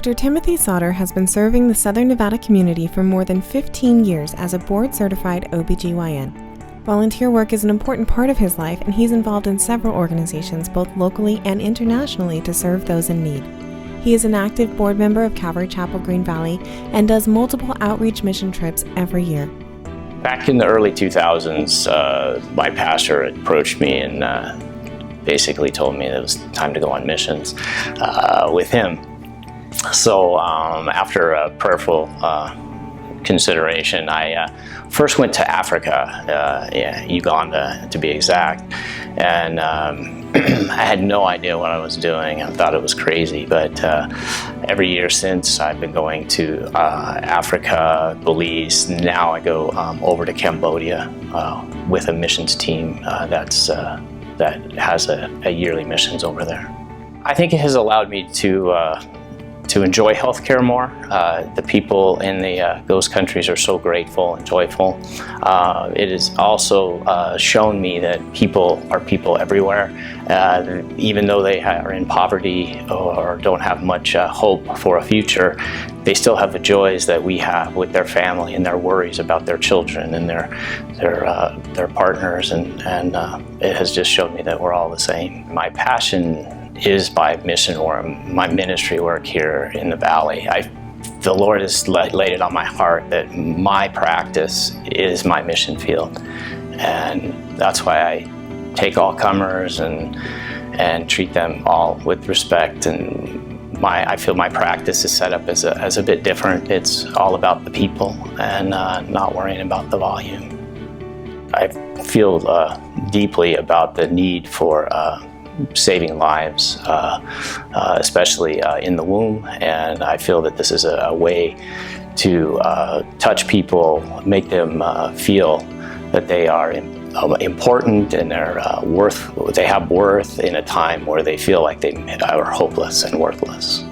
Dr. Timothy Sauter has been serving the Southern Nevada community for more than 15 years as a board-certified OBGYN. Volunteer work is an important part of his life, and he's involved in several organizations both locally and internationally to serve those in need. He is an active board member of Calvary Chapel Green Valley and does multiple outreach mission trips every year. Back in the early 2000s, my pastor approached me and basically told me it was time to go on missions with him. So after a prayerful consideration, I first went to Africa, Uganda to be exact, and I had no idea what I was doing. I thought it was crazy, but every year since, I've been going to Africa, Belize. Now I go over to Cambodia with a missions team that has a yearly missions over there. I think it has allowed me to enjoy healthcare more. The people in the those countries are so grateful and joyful. It has also shown me that people are people everywhere. Even though they are in poverty or don't have much hope for a future, they still have the joys that we have with their family and their worries about their children and their partners, and it has just shown me that we're all the same. My passion is by mission work, my ministry work here in the Valley. The Lord has laid it on my heart that my practice is my mission field, and that's why I take all comers and treat them all with respect. And I feel my practice is set up as a bit different. It's all about the people and not worrying about the volume. I feel deeply about the need for saving lives, especially in the womb, and I feel that this is a way to touch people, make them feel that they are important and they have worth in a time where they feel like they are hopeless and worthless.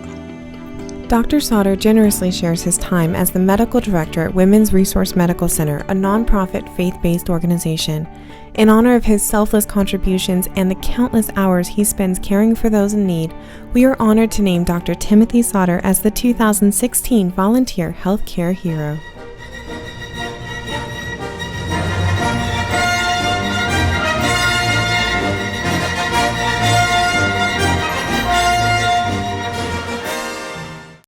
Dr. Sauter generously shares his time as the medical director at Women's Resource Medical Center, a nonprofit faith-based organization. In honor of his selfless contributions and the countless hours he spends caring for those in need, we are honored to name Dr. Timothy Sauter as the 2016 Volunteer Healthcare Hero.